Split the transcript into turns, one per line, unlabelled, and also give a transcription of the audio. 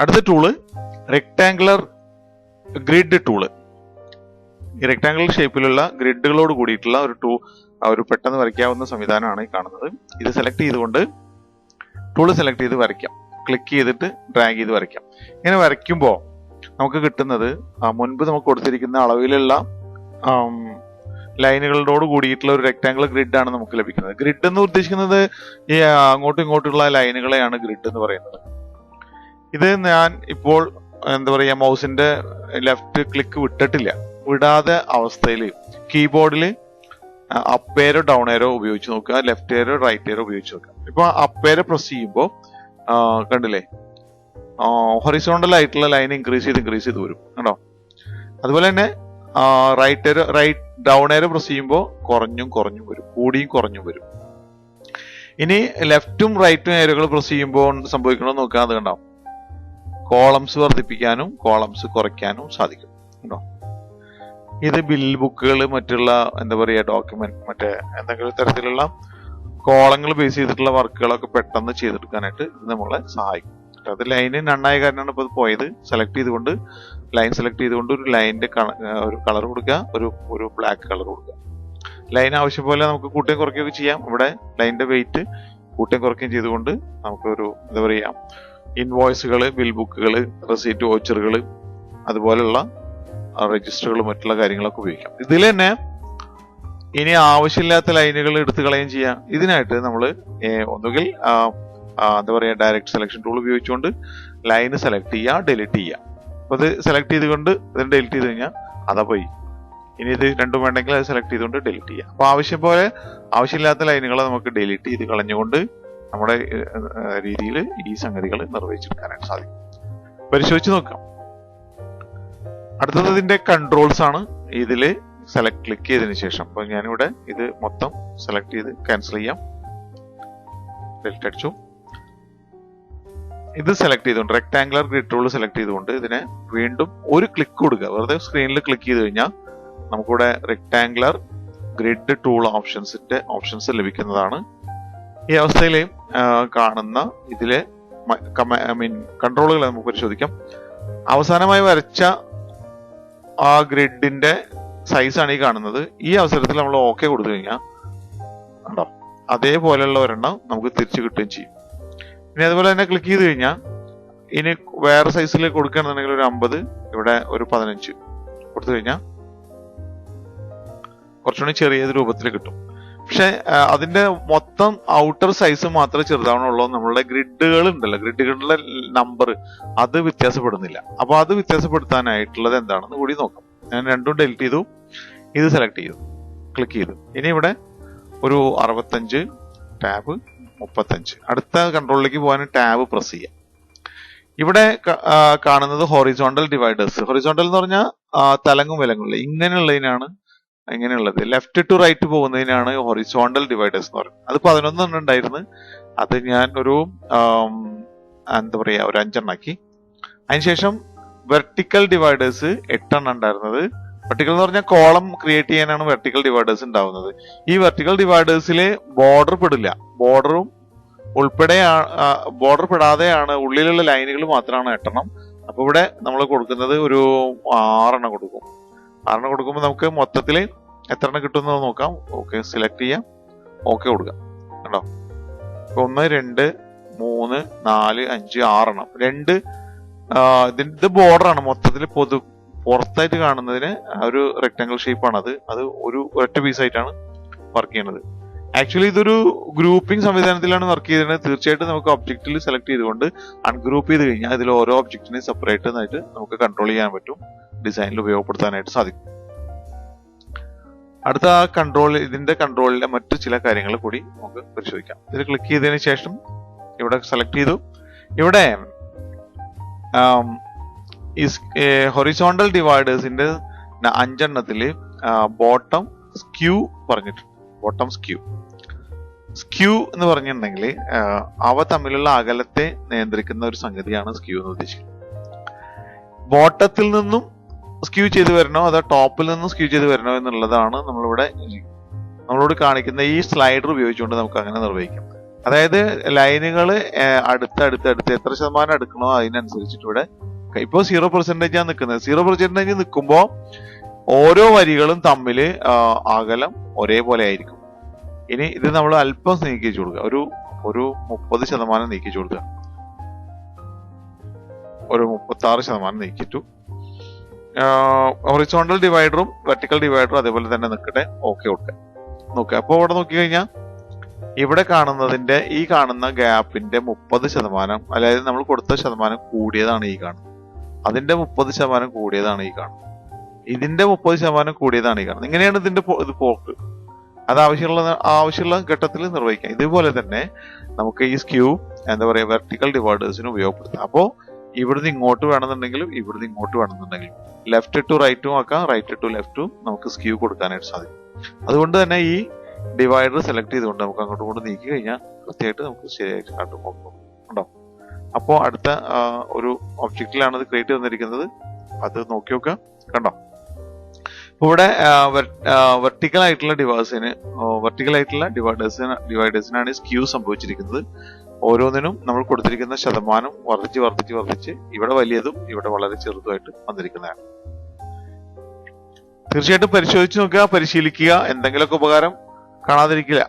അടുത്ത tool rectangular grid tool. ഈ rectangular ഷേപ്പിലുള്ള ഗ്രിഡുകളോട് കൂടിയിട്ടുള്ള ഒരു പെട്ടെന്ന് വരയ്ക്കാവുന്ന സംവിധാനമാണ് ഈ കാണുന്നത്. ഇത് സെലക്ട് ചെയ്തുകൊണ്ട് ടൂള് സെലക്ട് ചെയ്ത് വരയ്ക്കാം. ക്ലിക്ക് ചെയ്തിട്ട് ഡ്രാഗ് ചെയ്ത് വരയ്ക്കാം. ഇങ്ങനെ വരയ്ക്കുമ്പോൾ നമുക്ക് കിട്ടുന്നത് മുൻപ് നമുക്ക് കൊടുത്തിരിക്കുന്ന അളവിലുള്ള ലൈനുകളോട് കൂടിയിട്ടുള്ള ഒരു റെക്ടാങ്കുലർ ഗ്രിഡ് ആണ് നമുക്ക് ലഭിക്കുന്നത്. ഗ്രിഡ് എന്ന് ഉദ്ദേശിക്കുന്നത് ഈ അങ്ങോട്ടും ഇങ്ങോട്ടുള്ള ലൈനുകളെയാണ് ഗ്രിഡ് എന്ന് പറയുന്നത്. ഇത് ഞാൻ ഇപ്പോൾ എന്താ പറയാ മൗസിന്റെ ലെഫ്റ്റ് ക്ലിക്ക് വിടാതെ അവസ്ഥയിൽ കീബോർഡിൽ അപ്പ് ഏരോ ഡൗൺ ഏരോ ഉപയോഗിച്ച് നോക്കുക, ലെഫ്റ്റ് ഏരോ റൈറ്റ് ഏരോ ഉപയോഗിച്ച് നോക്കുക. ഇപ്പൊ അപ്പ് ഏരോ പ്രസ് ചെയ്യുമ്പോൾ കണ്ടില്ലേ ഹൊറിസോണ്ടൽ ആയിട്ടുള്ള ലൈൻ ഇൻക്രീസ് ചെയ്ത് വരും കണ്ടോ. അതുപോലെ തന്നെ റൈറ്റ് ഡൗൺ ഏരോ പ്രസ് ചെയ്യുമ്പോൾ കുറഞ്ഞും വരും, കൂടിയും കുറഞ്ഞും വരും. ഇനി ലെഫ്റ്റും റൈറ്റും ഏരോകൾ പ്രസ് ചെയ്യുമ്പോൾ സംഭവിക്കണമെന്ന് നോക്കുക. അത് കണ്ടോ, കോളംസ് വർദ്ധിപ്പിക്കാനും കോളംസ് കുറയ്ക്കാനും സാധിക്കും കേട്ടോ. ഇത് ബിൽ ബുക്കുകൾ, മറ്റുള്ള എന്താ പറയുക ഡോക്യുമെന്റ്, മറ്റേ എന്തെങ്കിലും തരത്തിലുള്ള കോളങ്ങൾ ബേസ് ചെയ്തിട്ടുള്ള വർക്കുകളൊക്കെ പെട്ടെന്ന് ചെയ്തെടുക്കാനായിട്ട് ഇത് നമ്മളെ സഹായിക്കും. അത് ലൈന് നന്നായ കാരണമാണ് ഇപ്പോൾ ഇത് പോയത്. ലൈൻ സെലക്ട് ചെയ്തുകൊണ്ട് ഒരു ലൈനിന്റെ ഒരു കളർ കൊടുക്കുക, ഒരു ബ്ലാക്ക് കളർ കൊടുക്കുക. ലൈൻ ആവശ്യം പോലെ നമുക്ക് കൂട്ടുകയും കുറയ്ക്കുകയൊക്കെ ചെയ്യാം. ഇവിടെ ലൈനിന്റെ വെയിറ്റ് കൂട്ടുകയും കുറയ്ക്കുകയും ചെയ്തുകൊണ്ട് നമുക്കൊരു എന്താ പറയുക ഇൻവോയ്സുകൾ, ബിൽ ബുക്കുകൾ, റെസീറ്റ് വൗച്ചറുകൾ, അതുപോലുള്ള രജിസ്റ്ററുകൾ, മറ്റുള്ള കാര്യങ്ങളൊക്കെ ഉപയോഗിക്കാം. ഇതിൽ തന്നെ ഇനി ആവശ്യമില്ലാത്ത ലൈനുകൾ എടുത്തു കളയുകയും ചെയ്യാം. ഇതിനായിട്ട് നമ്മൾ ഒന്നുകിൽ എന്താ പറയുക ഡയറക്റ്റ് സെലക്ഷൻ ടൂൾ ഉപയോഗിച്ചുകൊണ്ട് ലൈന് സെലക്ട് ചെയ്യുക, ഡിലീറ്റ് ചെയ്യുക. അപ്പൊ ഇത് സെലക്ട് ചെയ്തുകൊണ്ട് ഇതിന് ഡിലീറ്റ് ചെയ്ത് കഴിഞ്ഞാൽ അതാ പോയി. ഇനി ഇത് രണ്ടും വേണ്ടെങ്കിൽ അത് സെലക്ട് ചെയ്തുകൊണ്ട് ഡിലീറ്റ് ചെയ്യാം. അപ്പൊ ആവശ്യമില്ലാത്ത ലൈനുകളെ നമുക്ക് ഡിലീറ്റ് ചെയ്ത് കളഞ്ഞുകൊണ്ട് നമ്മുടെ രീതിയിൽ ഈ സംഗതികൾ നിർവഹിച്ചെടുക്കാനായിട്ട് സാധിക്കും. പരിശോധിച്ച് നോക്കാം. അടുത്തത് ഇതിന്റെ കൺട്രോൾസ് ആണ്. ഇതില് ക്ലിക്ക് ചെയ്തതിനു ശേഷം അപ്പൊ ഞാനിവിടെ ഇത് മൊത്തം സെലക്ട് ചെയ്ത് ക്യാൻസൽ ചെയ്യാം, ഡിലീറ്റ് അടിച്ചു. ഇത് സെലക്ട് ചെയ്തുകൊണ്ട് റെക്ടാങ്കുലർ ഗ്രിഡ് ടൂൾ സെലക്ട് ചെയ്തുകൊണ്ട് ഇതിനെ വീണ്ടും ഒരു ക്ലിക്ക് കൊടുക്കുക. വെറുതെ സ്ക്രീനിൽ ക്ലിക്ക് ചെയ്ത് കഴിഞ്ഞാൽ നമുക്കിവിടെ റെക്ടാങ്കുലർ ഗ്രിഡ് ടൂൾ ഓപ്ഷൻസ് ലഭിക്കുന്നതാണ്. ഈ അവസ്ഥയിൽ കാണുന്ന ഇതിലെ കൺട്രോളുകൾ നമുക്ക് പരിശോധിക്കാം. അവസാനമായി വരച്ച ആ ഗ്രിഡിന്റെ സൈസാണ് ഈ കാണുന്നത്. ഈ അവസരത്തിൽ നമ്മൾ ഓക്കെ കൊടുത്തു കഴിഞ്ഞാൽ കണ്ടോ അതേപോലെയുള്ള ഒരെണ്ണം നമുക്ക് തിരിച്ചു കിട്ടുകയും ചെയ്യും. ഇനി അതുപോലെ തന്നെ ക്ലിക്ക് ചെയ്ത് കഴിഞ്ഞാൽ ഇനി വേറെ സൈസിൽ കൊടുക്കുകയാണെന്നുണ്ടെങ്കിൽ ഒരു 50, ഇവിടെ ഒരു 15 കൊടുത്തു കഴിഞ്ഞാൽ കുറച്ചുകൂടി ചെറിയ രൂപത്തിൽ കിട്ടും. പക്ഷെ അതിന്റെ മൊത്തം ഔട്ടർ സൈസ് മാത്രമേ ചെറുതാവണുള്ളൂ. നമ്മളുടെ ഗ്രിഡുകൾ ഉണ്ടല്ലോ, ഗ്രിഡുകളുടെ നമ്പർ അത് വ്യത്യാസപ്പെടുന്നില്ല. അപ്പൊ അത് വ്യത്യാസപ്പെടുത്താനായിട്ടുള്ളത് എന്താണെന്ന് കൂടി നോക്കാം. ഞാൻ രണ്ടും ഡിലീറ്റ് ചെയ്തു, ഇത് സെലക്ട് ചെയ്തു, ക്ലിക്ക് ചെയ്തു. ഇനി ഇവിടെ ഒരു 65, ടാബ് 35. അടുത്ത കൺട്രോളിലേക്ക് പോകാൻ ടാബ് പ്രസ് ചെയ്യാം. ഇവിടെ കാണുന്നത് ഹൊറിസോണ്ടൽ ഡിവൈഡേഴ്സ്. ഹൊറിസോണ്ടൽ എന്ന് പറഞ്ഞാൽ തലങ്ങും വിലങ്ങുള്ള ഇങ്ങനെയുള്ളതിനാണ്. ഇങ്ങനെയുള്ളത് ലെഫ്റ്റ് ടു റൈറ്റ് പോകുന്നതിനാണ് ഹൊറിസോണ്ടൽ ഡിവൈഡേഴ്സ് എന്ന് പറയുന്നത്. അത് 11 ഉണ്ടായിരുന്നു. അത് ഞാൻ ഒരു എന്താ പറയാ ഒരു 5 എണ്ണാക്കി. അതിനുശേഷം വെർട്ടിക്കൽ ഡിവൈഡേഴ്സ് 8 ഉണ്ടായിരുന്നത്. വെർട്ടിക്കൽ എന്ന് പറഞ്ഞാൽ കോളം ക്രിയേറ്റ് ചെയ്യാനാണ് വെർട്ടിക്കൽ ഡിവൈഡേഴ്സ് ഉണ്ടാവുന്നത്. ഈ വെർട്ടിക്കൽ ഡിവൈഡേഴ്സിൽ ബോർഡർ പെടില്ല. ബോർഡർ പെടാതെയാണ് ഉള്ളിലുള്ള ലൈനുകൾ മാത്രമാണ് 8. അപ്പൊ ഇവിടെ നമ്മൾ കൊടുക്കുന്നത് ഒരു 6 കൊടുക്കും. 6 കൊടുക്കുമ്പോൾ നമുക്ക് മൊത്തത്തിൽ എത്ര എണ്ണം കിട്ടുമെന്ന് നോക്കാം. ഓക്കെ സെലക്ട് ചെയ്യാം, ഓക്കെ കൊടുക്കാം. കണ്ടോ 1, 2, 3, 4, 5, 6 ഇത് ബോർഡറാണ്. മൊത്തത്തിൽ പുറത്തായിട്ട് കാണുന്നതിന് ഒരു റെക്ടാങ്കിൾ ഷേപ്പാണ്. അത് ഒരു ഒറ്റ പീസായിട്ടാണ് വർക്ക് ചെയ്യുന്നത്. ആക്ച്വലി ഇതൊരു ഗ്രൂപ്പിംഗ് സംവിധാനത്തിലാണ് വർക്ക് ചെയ്തിരുന്നത്. തീർച്ചയായിട്ടും നമുക്ക് ഒബ്ജക്റ്റിൽ സെലക്ട് ചെയ്തുകൊണ്ട് അൺഗ്രൂപ്പ് ചെയ്ത് കഴിഞ്ഞാൽ ഇതിൽ ഓരോ ഒബ്ജക്റ്റിനെയും സെപ്പറേറ്റ് ആയിട്ട് നമുക്ക് കൺട്രോൾ ചെയ്യാൻ പറ്റും, ഡിസൈനിൽ ഉപയോഗപ്പെടുത്താനായിട്ട് സാധിക്കും. അടുത്ത ഇതിന്റെ കൺട്രോളിലെ മറ്റു ചില കാര്യങ്ങൾ കൂടി നമുക്ക് പരിശോധിക്കാം. ഇതിൽ ക്ലിക്ക് ചെയ്തതിനു ശേഷം ഇവിടെ സെലക്ട് ചെയ്തു. ഇവിടെ ഹൊറിസോണ്ടൽ ഡിവൈഡേഴ്സിന്റെ 5 ബോട്ടം സ്ക്യൂ പറഞ്ഞിട്ടുണ്ട്. ബോട്ടം സ്ക്യൂ എന്ന് പറഞ്ഞിട്ടുണ്ടെങ്കിൽ അവ തമ്മിലുള്ള അകലത്തെ നിയന്ത്രിക്കുന്ന ഒരു സംഗതിയാണ് സ്ക്യൂ എന്ന് ഉദ്ദേശിക്കുന്നത്. ബോട്ടത്തിൽ നിന്നും സ്ക്യൂ ചെയ്ത് വരണോ അതോ ടോപ്പിൽ നിന്നും സ്ക്യൂ ചെയ്ത് വരണോ എന്നുള്ളതാണ് നമ്മളോട് കാണിക്കുന്ന ഈ സ്ലൈഡർ ഉപയോഗിച്ചുകൊണ്ട് നമുക്ക് അങ്ങനെ നിർവഹിക്കാം. അതായത് ലൈനുകൾ അടുത്ത് എത്ര ശതമാനം അടുക്കണോ അതിനനുസരിച്ചിട്ട് ഇവിടെ ഇപ്പോൾ 0% ആണ് നിൽക്കുന്നത്. 0% നിൽക്കുമ്പോൾ ഓരോ വരികളും തമ്മിൽ അകലം ഒരേപോലെ ആയിരിക്കും. ഇനി ഇത് നമ്മൾ അല്പം നീക്കിച്ചു കൊടുക്കുക, ഒരു 30% നീക്കിച്ചു കൊടുക്കുക, ഒരു 36% നീക്കിച്ചു. ഹൊറിസോണ്ടൽ ഡിവൈഡറും വെർട്ടിക്കൽ ഡിവൈഡറും അതേപോലെ തന്നെ നിൽക്കട്ടെ. ഓക്കെ കൊടുക്കുക. നോക്കുക, അപ്പോൾ ഇവിടെ നോക്കി കഴിഞ്ഞാൽ ഇവിടെ കാണുന്നതിന്റെ ഈ കാണുന്ന ഗ്യാപ്പിന്റെ 30%, അതായത് നമ്മൾ കൊടുത്ത ശതമാനം കൂടിയതാണ് ഈ കാണുന്നത്. അതിന്റെ 30% കൂടിയതാണ് ഈ കാണുന്നത്. ഇതിന്റെ 30% കൂടിയതാണ് ഈ കാണുന്നത്. ഇങ്ങനെയാണ് ഇതിന്റെ ഇത് പോക്ക്. അത് ആവശ്യമുള്ള ഘട്ടത്തിൽ നിർവഹിക്കാം. ഇതുപോലെ തന്നെ നമുക്ക് ഈ സ്ക്യൂ എന്താ പറയുക വെർട്ടിക്കൽ ഡിവൈഡേഴ്സിന് ഉപയോഗപ്പെടുത്താം. അപ്പോൾ ഇവിടുന്ന് ഇങ്ങോട്ട് വേണമെന്നുണ്ടെങ്കിലും ഇവിടുന്ന് ഇങ്ങോട്ട് വേണമെന്നുണ്ടെങ്കിലും ലെഫ്റ്റ് ടു റൈറ്റും ആക്കാം, റൈറ്റ് ടു ലെഫ്റ്റും നമുക്ക് സ്ക്യൂ കൊടുക്കാനായിട്ട് സാധിക്കും. അതുകൊണ്ട് തന്നെ ഈ ഡിവൈഡർ സെലക്ട് ചെയ്തുകൊണ്ട് നമുക്ക് അങ്ങോട്ടും ഇങ്ങോട്ട് നീക്കി കഴിഞ്ഞാൽ കൃത്യമായിട്ട് നമുക്ക് ശരിയായിട്ട് കാട്ടും ഉണ്ടോ. അപ്പോൾ അടുത്ത ഒരു ഒബ്ജക്റ്റിലാണ് ഇത് ക്രിയേറ്റ് ചെയ്തിരിക്കുന്നത്. അത് നോക്കി നോക്കുക, കണ്ടോ. ഇവിടെ വെർട്ടിക്കൽ ആയിട്ടുള്ള ഡിവൈഡേഴ്സിനാണ് സ്ക്യൂ സംഭവിച്ചിരിക്കുന്നത്. ഓരോന്നിനും നമ്മൾ കൊടുത്തിരിക്കുന്ന ശതമാനം വർദ്ധിച്ച് ഇവിടെ വലിയതും ഇവിടെ വളരെ ചെറുതുമായിട്ട് വന്നിരിക്കുന്നതാണ്. തീർച്ചയായിട്ടും പരിശോധിച്ച് നോക്കുക, പരിശീലിക്കുക. എന്തെങ്കിലുമൊക്കെ ഉപകാരം കാണാതിരിക്കില്ല.